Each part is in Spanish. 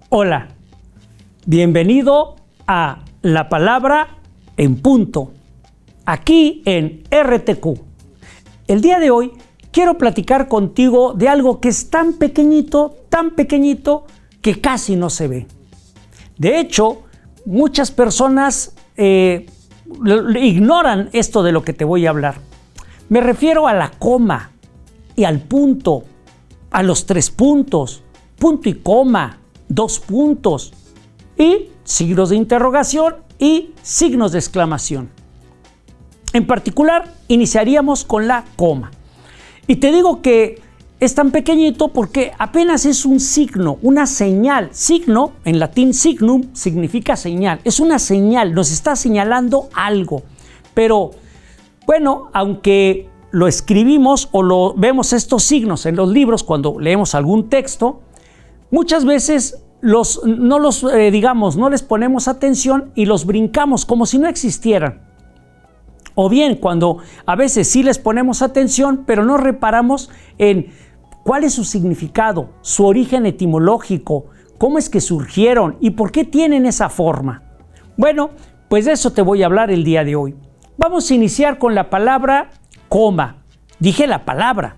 Hola, bienvenido a La Palabra en Punto, aquí en RTQ. El día de hoy quiero platicar contigo de algo que es tan pequeñito, que casi no se ve. De hecho, muchas personas ignoran esto de lo que te voy a hablar. Me refiero a la coma y al punto, a los 3 puntos, punto y coma, 2 puntos y signos de interrogación y signos de exclamación. En particular, iniciaríamos con la coma. Y te digo que es tan pequeñito porque apenas es un signo, una señal. Signo, en latín signum, significa señal. Es una señal, nos está señalando algo. Pero, bueno, aunque lo escribimos o lo vemos estos signos en los libros cuando leemos algún texto, muchas veces no les ponemos atención y los brincamos como si no existieran. O bien cuando a veces sí les ponemos atención, pero no reparamos en cuál es su significado, su origen etimológico, cómo es que surgieron y por qué tienen esa forma. Bueno, pues de eso te voy a hablar el día de hoy. Vamos a iniciar con la palabra coma. Dije la palabra.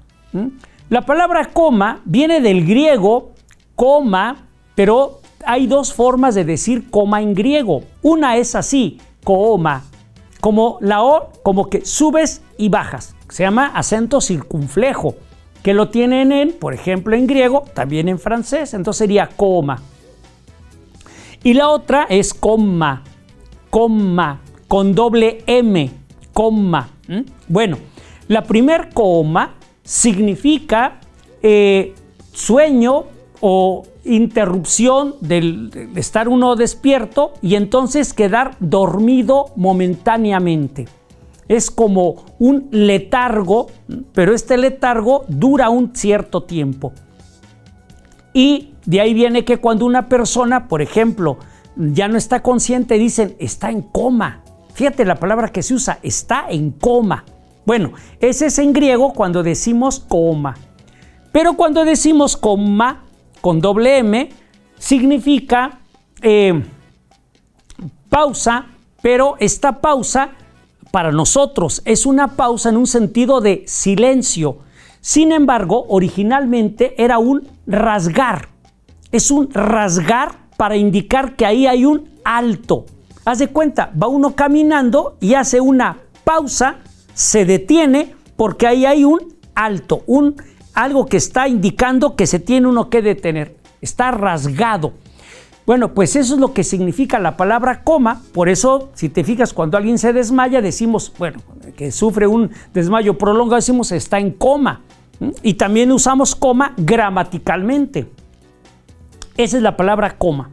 La palabra coma viene del griego coma, pero hay 2 formas de decir coma en griego. Una es así, coma, como la O, como que subes y bajas. Se llama acento circunflejo, que lo tienen por ejemplo, en griego, también en francés, entonces sería coma. Y la otra es coma, con doble M, coma. Bueno, la primer coma significa sueño o interrupción de estar uno despierto y entonces quedar dormido momentáneamente. Es como un letargo, pero este letargo dura un cierto tiempo. Y de ahí viene que cuando una persona, por ejemplo, ya no está consciente, dicen está en coma. Fíjate la palabra que se usa, está en coma. Bueno, ese es en griego cuando decimos coma. Pero cuando decimos coma con doble M, significa pausa, pero esta pausa para nosotros es una pausa en un sentido de silencio. Sin embargo, originalmente era un rasgar. Es un rasgar para indicar que ahí hay un alto. Haz de cuenta, va uno caminando y hace una pausa, se detiene porque ahí hay un alto, algo que está indicando que se tiene uno que detener. Está rasgado. Bueno, pues eso es lo que significa la palabra coma. Por eso, si te fijas, cuando alguien se desmaya, decimos, bueno, que sufre un desmayo prolongado, decimos está en coma. Y también usamos coma gramaticalmente. Esa es la palabra coma.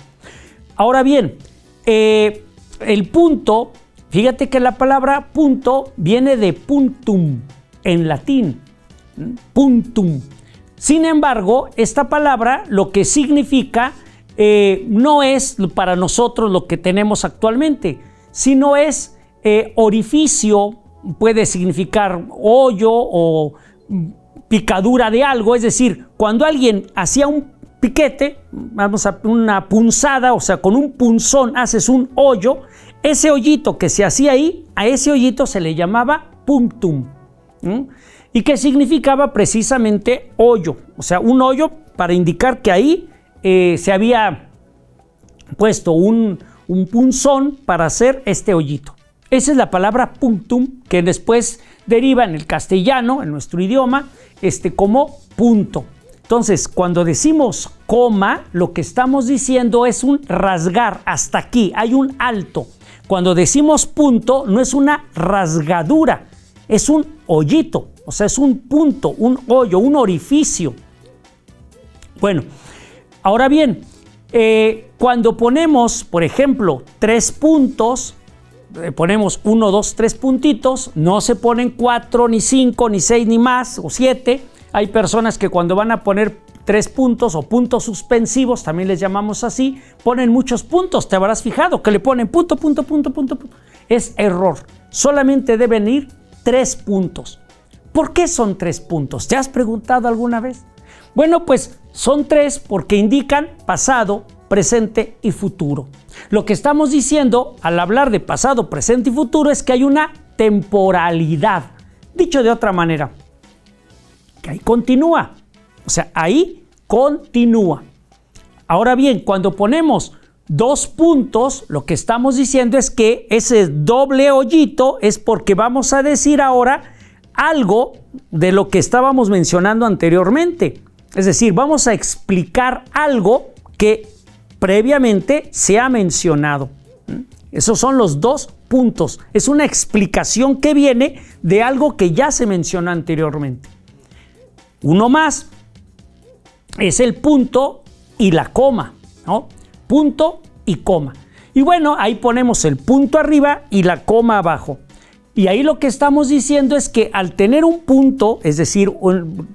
Ahora bien, el punto, fíjate que la palabra punto viene de puntum en latín. Puntum. Sin embargo, esta palabra lo que significa no es para nosotros lo que tenemos actualmente, sino es orificio, puede significar hoyo o picadura de algo, es decir, cuando alguien hacía un piquete, vamos a una punzada, o sea, con un punzón haces un hoyo, ese hoyito que se hacía ahí, a ese hoyito se le llamaba punctum. Y que significaba precisamente hoyo, o sea, un hoyo para indicar que ahí se había puesto un punzón para hacer este hoyito. Esa es la palabra punctum, que después deriva en el castellano, en nuestro idioma, como punto. Entonces, cuando decimos coma, lo que estamos diciendo es un rasgar, hasta aquí, hay un alto. Cuando decimos punto, no es una rasgadura, es un hoyito. O sea, es un punto, un hoyo, un orificio. Bueno, ahora bien, cuando ponemos, por ejemplo, 3 puntos, ponemos 1, 2, 3 puntitos, no se ponen 4, ni 5, ni 6, ni más, o 7. Hay personas que cuando van a poner 3 puntos o puntos suspensivos, también les llamamos así, ponen muchos puntos. Te habrás fijado que le ponen punto, punto, punto, punto, punto. Es error. Solamente deben ir 3 puntos. ¿Por qué son 3 puntos? ¿Te has preguntado alguna vez? Bueno, pues son 3 porque indican pasado, presente y futuro. Lo que estamos diciendo al hablar de pasado, presente y futuro es que hay una temporalidad. Dicho de otra manera, que ahí continúa. O sea, ahí continúa. Ahora bien, cuando ponemos dos puntos, lo que estamos diciendo es que ese doble hoyito es porque vamos a decir ahora algo de lo que estábamos mencionando anteriormente. Es decir, vamos a explicar algo que previamente se ha mencionado. Esos son los dos puntos. Es una explicación que viene de algo que ya se mencionó anteriormente. Uno más es el punto y la coma, ¿no? Punto y coma. Y bueno, ahí ponemos el punto arriba y la coma abajo. Y ahí lo que estamos diciendo es que al tener un punto, es decir,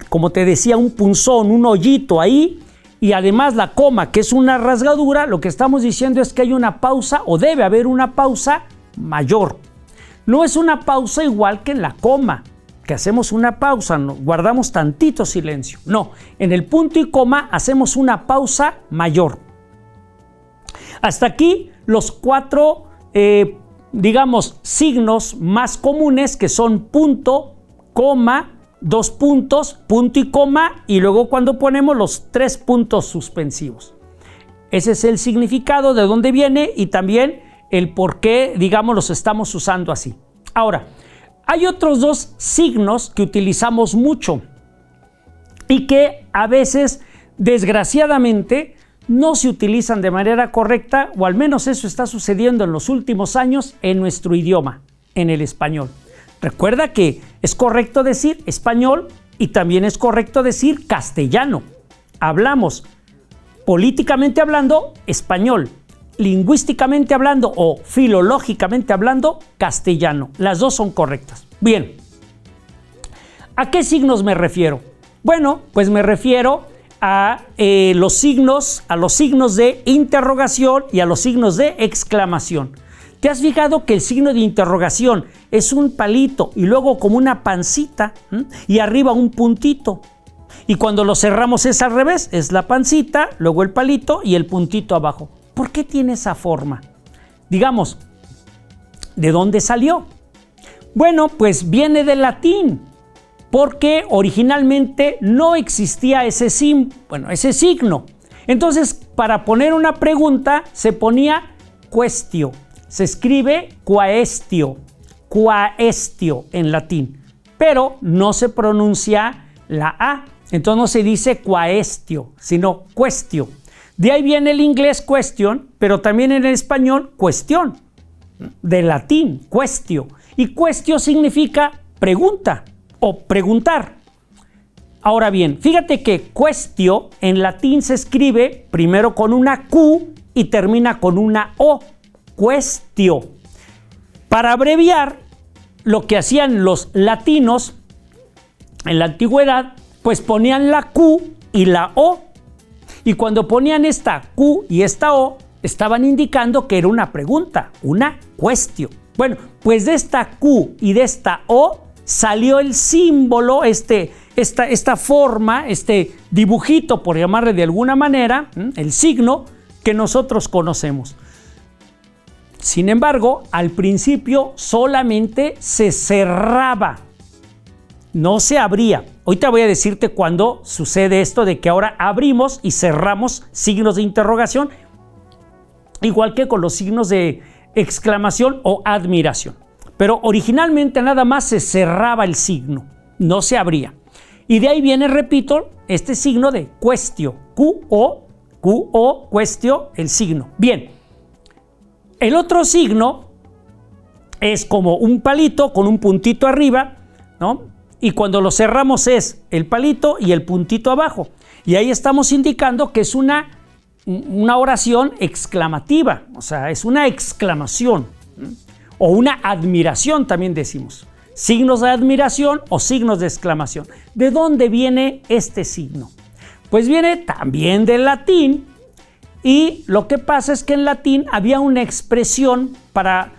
como te decía, un punzón, un hoyito ahí, y además la coma, que es una rasgadura, lo que estamos diciendo es que hay una pausa o debe haber una pausa mayor. No es una pausa igual que en la coma, que hacemos una pausa, guardamos tantito silencio. No, en el punto y coma hacemos una pausa mayor. Hasta aquí los cuatro, digamos, signos más comunes, que son punto, coma, dos puntos, punto y coma, y luego cuando ponemos los tres puntos suspensivos. Ese es el significado de dónde viene y también el por qué, digamos, los estamos usando así. Ahora, hay otros dos signos que utilizamos mucho y que a veces, desgraciadamente, no se utilizan de manera correcta, o al menos eso está sucediendo en los últimos años en nuestro idioma, en el español. Recuerda que es correcto decir español y también es correcto decir castellano. Hablamos, políticamente hablando, español. Lingüísticamente hablando o filológicamente hablando, castellano. Las dos son correctas. Bien, ¿a qué signos me refiero? Bueno, pues me refiero a los signos de interrogación y a los signos de exclamación. ¿Te has fijado que el signo de interrogación es un palito y luego como una pancita y arriba un puntito? Y cuando lo cerramos es al revés, es la pancita, luego el palito y el puntito abajo. ¿Por qué tiene esa forma? Digamos, ¿de dónde salió? Bueno, pues viene del latín, porque originalmente no existía ese signo. Entonces, para poner una pregunta se ponía quaestio. Se escribe quaestio en latín, pero no se pronuncia la A. Entonces no se dice quaestio, sino quaestio. De ahí viene el inglés question, pero también en el español cuestión, de latín, quaestio. Y quaestio significa pregunta o preguntar. Ahora bien, fíjate que quaestio en latín se escribe primero con una Q y termina con una O. Quaestio. Para abreviar, lo que hacían los latinos en la antigüedad, pues ponían la Q y la O. Y cuando ponían esta Q y esta O, estaban indicando que era una pregunta, una quaestio. Bueno, pues de esta Q y de esta O salió el símbolo, esta forma, este dibujito, por llamarle de alguna manera, el signo que nosotros conocemos. Sin embargo, al principio solamente se cerraba, no se abría. Ahorita voy a decirte cuándo sucede esto de que ahora abrimos y cerramos signos de interrogación, igual que con los signos de exclamación o admiración. Pero originalmente nada más se cerraba el signo, no se abría. Y de ahí viene, repito, este signo de quaestio, Q-O, quaestio, el signo. Bien. El otro signo es como un palito con un puntito arriba, ¿no? Y cuando lo cerramos es el palito y el puntito abajo. Y ahí estamos indicando que es una oración exclamativa, o sea, es una exclamación, o una admiración también decimos. Signos de admiración o signos de exclamación. ¿De dónde viene este signo? Pues viene también del latín. Y lo que pasa es que en latín había una expresión para,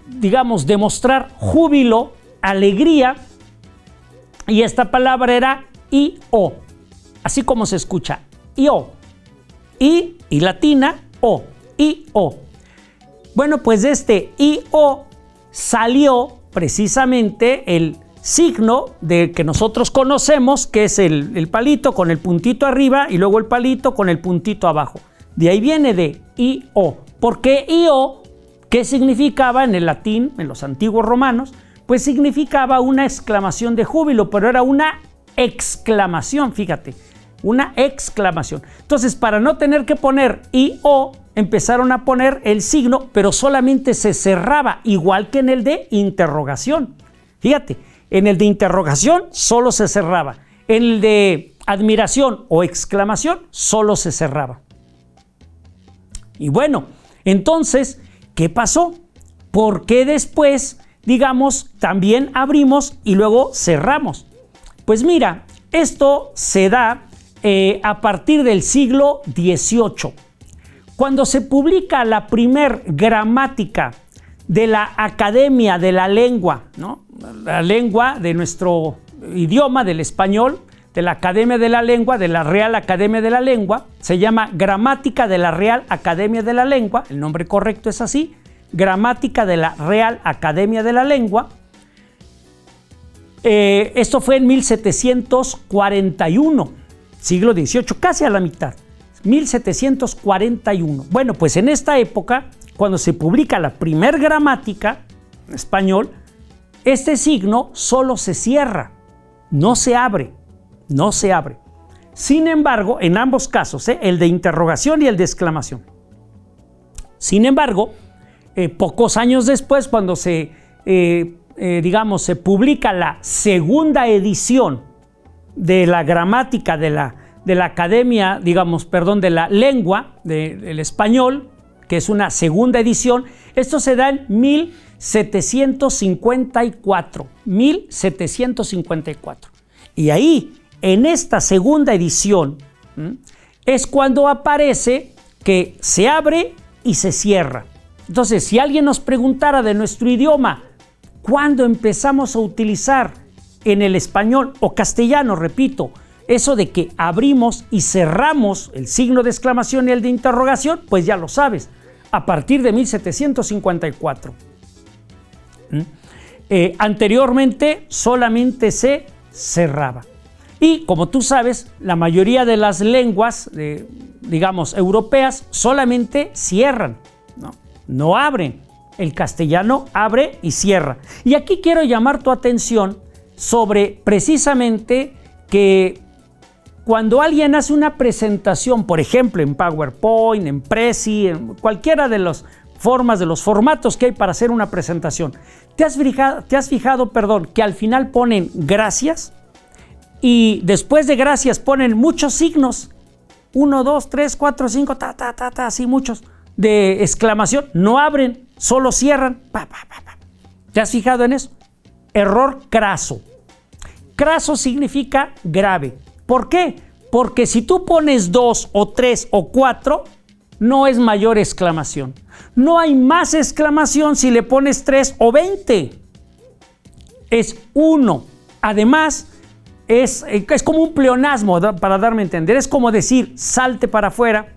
digamos, demostrar júbilo, alegría, y esta palabra era io, así como se escucha, io. y latina, O, I-O. Bueno, pues de este I-O salió precisamente el signo de que nosotros conocemos, que es el palito con el puntito arriba y luego el palito con el puntito abajo. De ahí viene de I-O. ¿Por qué I-O? ¿Qué significaba en el latín, en los antiguos romanos? Pues significaba una exclamación de júbilo, pero era una exclamación, fíjate, una exclamación. Entonces, para no tener que poner I-O, empezaron a poner el signo, pero solamente se cerraba, igual que en el de interrogación. Fíjate, en el de interrogación solo se cerraba. En el de admiración o exclamación solo se cerraba. Y bueno, entonces, ¿qué pasó? ¿Por qué después, digamos, también abrimos y luego cerramos? Pues mira, esto se da a partir del siglo XVIII. Cuando se publica la primer gramática de la Academia de la Lengua, ¿no? La lengua de nuestro idioma, del español, de la Academia de la Lengua, de la Real Academia de la Lengua, se llama Gramática de la Real Academia de la Lengua, el nombre correcto es así, Gramática de la Real Academia de la Lengua. Esto fue en 1741, siglo XVIII, casi a la mitad, 1741. Bueno, pues en esta época, cuando se publica la primer gramática en español, este signo solo se cierra, no se abre, no se abre. Sin embargo, en ambos casos, el de interrogación y el de exclamación. Sin embargo, pocos años después, cuando se publica la segunda edición de la gramática de la Academia, de la lengua del español, que es una segunda edición, esto se da en 1754. Y ahí, en esta segunda edición, es cuando aparece que se abre y se cierra. Entonces, si alguien nos preguntara de nuestro idioma, ¿cuándo empezamos a utilizar en el español o castellano, repito, eso de que abrimos y cerramos el signo de exclamación y el de interrogación? Pues ya lo sabes, a partir de 1754. Anteriormente solamente se cerraba. Y como tú sabes, la mayoría de las lenguas, europeas, solamente cierran, no abren. El castellano abre y cierra. Y aquí quiero llamar tu atención sobre precisamente que cuando alguien hace una presentación, por ejemplo, en PowerPoint, en Prezi, en cualquiera de las formas, de los formatos que hay para hacer una presentación, ¿te has fijado, que al final ponen gracias? Y después de gracias ponen muchos signos, 1, 2, 3, 4, 5, así muchos, de exclamación. No abren, solo cierran. ¿Te has fijado en eso? Error craso. Craso significa grave. ¿Por qué? Porque si tú pones 2 o 3 o 4, no es mayor exclamación. No hay más exclamación si le pones 3 o 20. Es 1. Además, es como un pleonasmo, para darme a entender. Es como decir, salte para afuera,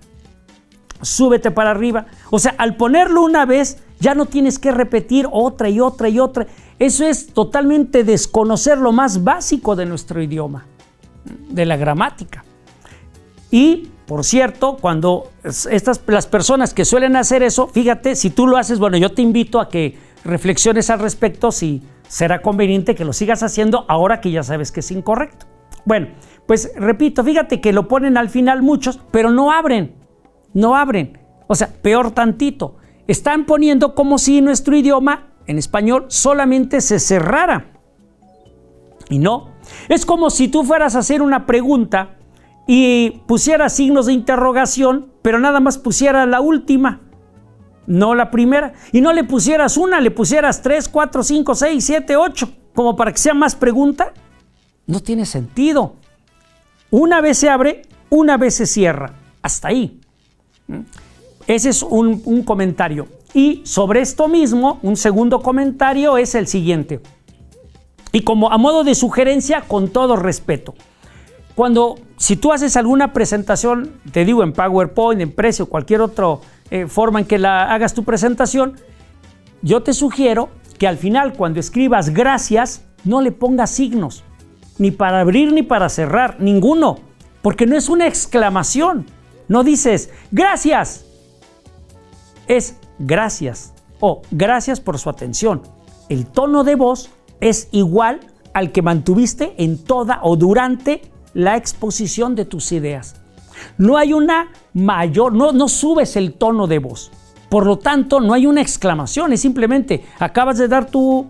súbete para arriba. O sea, al ponerlo una vez, ya no tienes que repetir otra y otra y otra. Eso es totalmente desconocer lo más básico de nuestro idioma, de la gramática. Y, por cierto, cuando las personas que suelen hacer eso, fíjate, si tú lo haces, bueno, yo te invito a que reflexiones al respecto, si será conveniente que lo sigas haciendo ahora que ya sabes que es incorrecto. Bueno, pues repito, fíjate que lo ponen al final muchos, pero no abren. O sea, peor tantito. Están poniendo como si nuestro idioma, en español, solamente se cerrara. Y no. Es como si tú fueras a hacer una pregunta y pusieras signos de interrogación, pero nada más pusieras la última, no la primera. Y no le pusieras una, le pusieras 3, 4, 5, 6, 7, 8, como para que sea más pregunta. No tiene sentido. Una vez se abre, una vez se cierra. Hasta ahí. Ese es un comentario. Y sobre esto mismo, un segundo comentario es el siguiente. Y como a modo de sugerencia, con todo respeto, si tú haces alguna presentación, te digo, en PowerPoint, en Prezi o cualquier otra forma en que la hagas tu presentación, yo te sugiero que al final, cuando escribas gracias, no le pongas signos, ni para abrir ni para cerrar, ninguno, porque no es una exclamación. No dices gracias, es gracias o gracias por su atención. El tono de voz es igual al que mantuviste en toda o durante la exposición de tus ideas. No hay una mayor, no subes el tono de voz. Por lo tanto, no hay una exclamación, es simplemente acabas de dar tu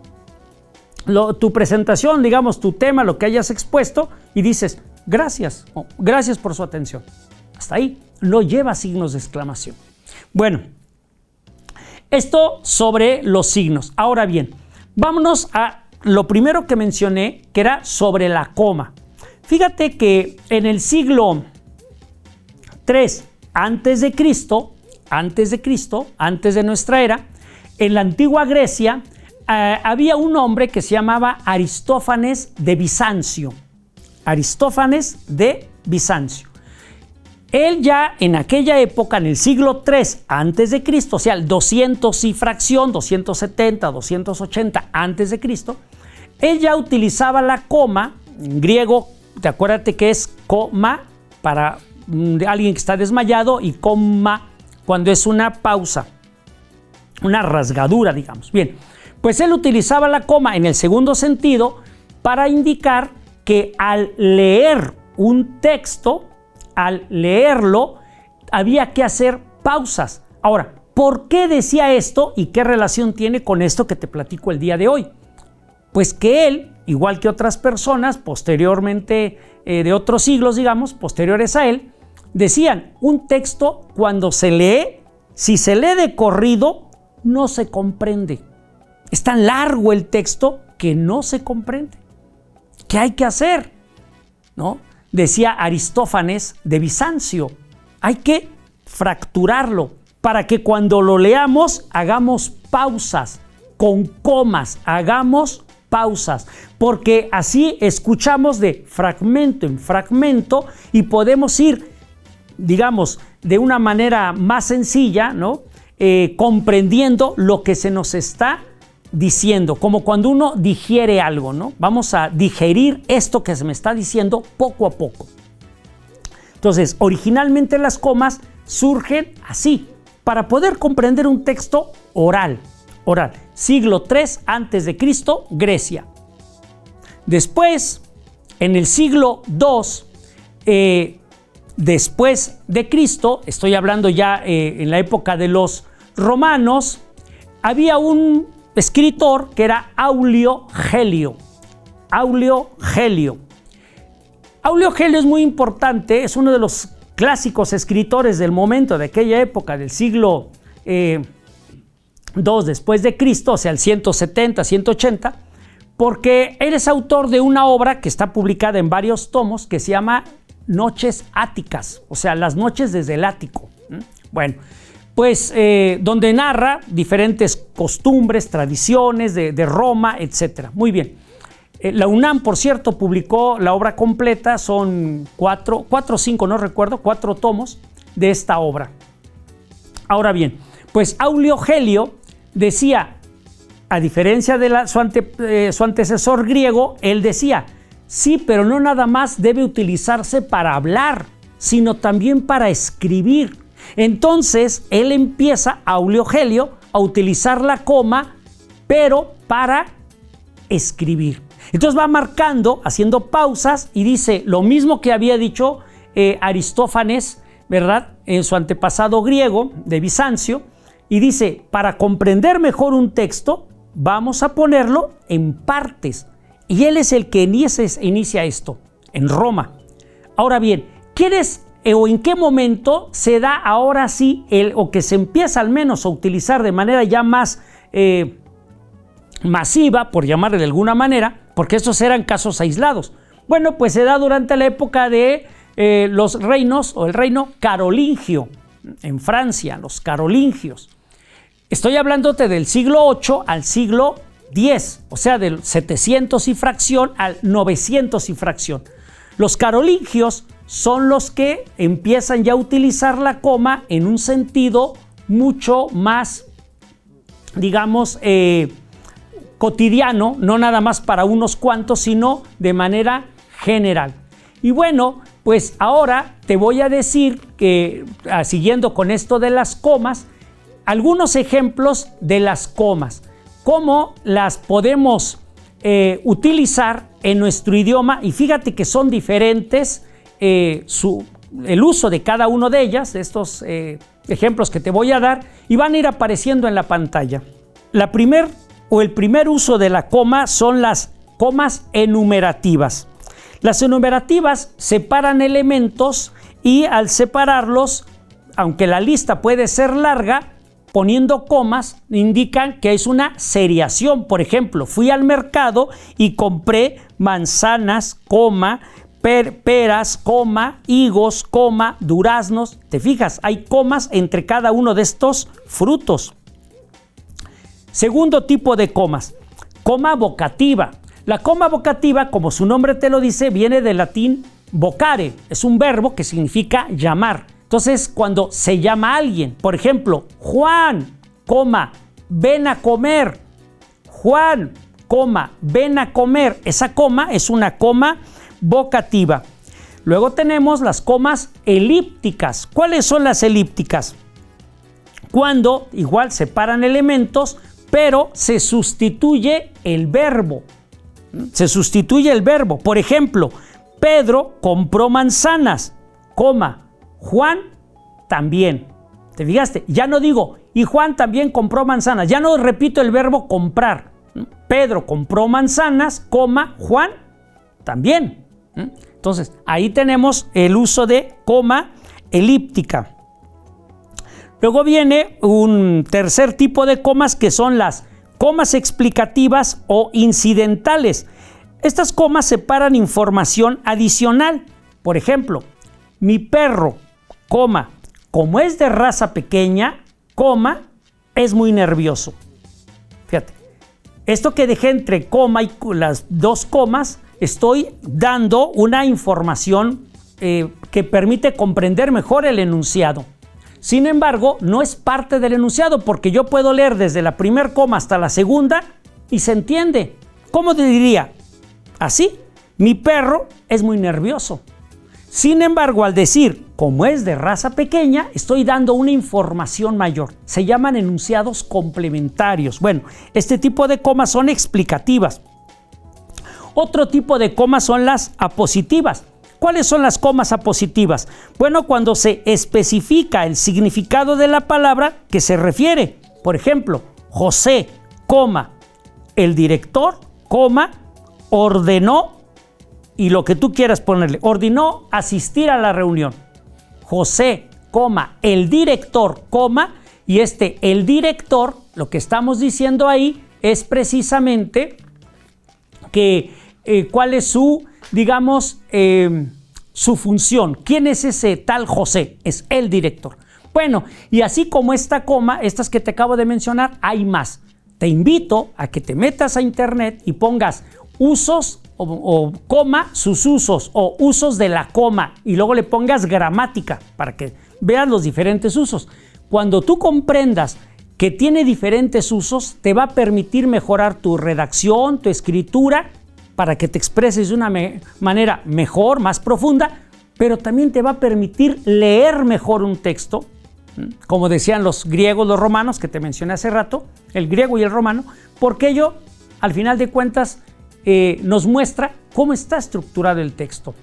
presentación, digamos, tu tema, lo que hayas expuesto, y dices gracias, o gracias por su atención. Hasta ahí, no lleva signos de exclamación. Bueno, esto sobre los signos. Ahora bien, vámonos a lo primero que mencioné, que era sobre la coma. Fíjate que en el siglo III antes de nuestra era, en la antigua Grecia, había un hombre que se llamaba Aristófanes de Bizancio. Él ya en aquella época, en el siglo III antes de Cristo, o sea, el 200 y fracción, 270, 280 antes de Cristo, él ya utilizaba la coma, en griego, acuérdate que es coma para alguien que está desmayado y coma cuando es una pausa, una rasgadura, digamos. Bien, pues él utilizaba la coma en el segundo sentido para indicar que al leer un texto, al leerlo, había que hacer pausas. Ahora, ¿por qué decía esto y qué relación tiene con esto que te platico el día de hoy? Pues que él, igual que otras personas posteriormente, de otros siglos, digamos, posteriores a él, decían, un texto cuando se lee, si se lee de corrido, no se comprende. Es tan largo el texto que no se comprende. ¿Qué hay que hacer? ¿No? Decía Aristófanes de Bizancio, hay que fracturarlo para que cuando lo leamos hagamos pausas, con comas, hagamos pausas, porque así escuchamos de fragmento en fragmento y podemos ir, digamos, de una manera más sencilla, ¿no? Comprendiendo lo que se nos está diciendo, como cuando uno digiere algo, ¿no? Vamos a digerir esto que se me está diciendo poco a poco. Entonces, originalmente las comas surgen así, para poder comprender un texto oral. Siglo III antes de Cristo, Grecia. Después, en el siglo II, después de Cristo, estoy hablando ya en la época de los romanos, había un escritor que era Aulio Gelio. Aulio Gelio es muy importante, es uno de los clásicos escritores del momento, de aquella época, del siglo II después de Cristo, o sea, el 170, 180, porque él es autor de una obra que está publicada en varios tomos que se llama Noches Áticas, o sea, las noches desde el ático. Bueno, pues donde narra diferentes costumbres, tradiciones de Roma, etc. Muy bien. La UNAM, por cierto, publicó la obra completa, son cuatro o cinco, no recuerdo, 4 tomos de esta obra. Ahora bien, pues Aulio Gelio decía, a diferencia de su antecesor griego, él decía, sí, pero no nada más debe utilizarse para hablar, sino también para escribir. Entonces, él empieza, Aulio Gelio, a utilizar la coma, pero para escribir. Entonces va marcando, haciendo pausas y dice lo mismo que había dicho Aristófanes, ¿verdad? En su antepasado griego de Bizancio, y dice, para comprender mejor un texto, vamos a ponerlo en partes. Y él es el que inicia esto, en Roma. Ahora bien, ¿quién es o en qué momento se da ahora sí, o que se empieza al menos a utilizar de manera ya más masiva, por llamarle de alguna manera, porque estos eran casos aislados? Bueno, pues se da durante la época de los reinos, o el reino carolingio, en Francia, los carolingios. Estoy hablándote del siglo VIII al siglo X, o sea, del 700 y fracción al 900 y fracción. Los carolingios son los que empiezan ya a utilizar la coma en un sentido mucho más, digamos, cotidiano, no nada más para unos cuantos, sino de manera general. Y bueno, pues ahora te voy a decir que, siguiendo con esto de las comas, algunos ejemplos de las comas, cómo las podemos utilizar en nuestro idioma, y fíjate que son diferentes el uso de cada uno de ellas, de estos ejemplos que te voy a dar, y van a ir apareciendo en la pantalla. El primer uso de la coma son las comas enumerativas. Las enumerativas separan elementos y al separarlos, aunque la lista puede ser larga, poniendo comas indican que es una seriación. Por ejemplo, fui al mercado y compré manzanas, coma, peras, coma, higos, coma, duraznos. ¿Te fijas? Hay comas entre cada uno de estos frutos. Segundo tipo de comas, coma vocativa. La coma vocativa, como su nombre te lo dice, viene del latín vocare. Es un verbo que significa llamar. Entonces, cuando se llama a alguien, por ejemplo, Juan, coma, ven a comer. Juan, coma, ven a comer. Esa coma es una coma vocativa. Luego tenemos las comas elípticas. ¿Cuáles son las elípticas? Cuando igual separan elementos, pero se sustituye el verbo. Se sustituye el verbo. Por ejemplo, Pedro compró manzanas, coma, Juan también. ¿Te fijaste? Ya no digo, y Juan también compró manzanas. Ya no repito el verbo comprar. Pedro compró manzanas, coma, Juan también. Entonces, ahí tenemos el uso de coma elíptica. Luego viene un tercer tipo de comas que son las comas explicativas o incidentales. Estas comas separan información adicional. Por ejemplo, mi perro, coma, como es de raza pequeña, coma, es muy nervioso. Fíjate, esto que dejé entre coma y las dos comas, estoy dando una información que permite comprender mejor el enunciado. Sin embargo, no es parte del enunciado porque yo puedo leer desde la primera coma hasta la segunda y se entiende. ¿Cómo te diría? Así, mi perro es muy nervioso. Sin embargo, al decir, como es de raza pequeña, estoy dando una información mayor. Se llaman enunciados complementarios. Bueno, este tipo de comas son explicativas. Otro tipo de comas son las apositivas. ¿Cuáles son las comas apositivas? Bueno, cuando se especifica el significado de la palabra que se refiere. Por ejemplo, José, coma, el director, coma, ordenó, y lo que tú quieras ponerle, ordenó asistir a la reunión. José, coma, el director, coma, y el director, lo que estamos diciendo ahí es precisamente que cuál es su, digamos, su función. ¿Quién es ese tal José? Es el director. Bueno, y así como esta coma, estas que te acabo de mencionar, hay más. Te invito a que te metas a internet y pongas usos o coma, sus usos o usos de la coma y luego le pongas gramática para que veas los diferentes usos. Cuando tú comprendas que tiene diferentes usos, te va a permitir mejorar tu redacción, tu escritura, para que te expreses de una manera mejor, más profunda, pero también te va a permitir leer mejor un texto, como decían los griegos, los romanos, que te mencioné hace rato, el griego y el romano, porque ello, al final de cuentas, nos muestra cómo está estructurado el texto.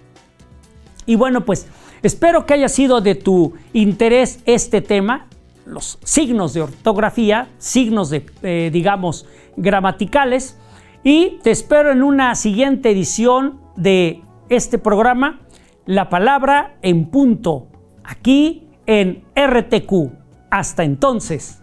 Y bueno, pues espero que haya sido de tu interés este tema, los signos de ortografía, signos de, digamos, gramaticales, y te espero en una siguiente edición de este programa, La Palabra en Punto, aquí en RTQ. Hasta entonces.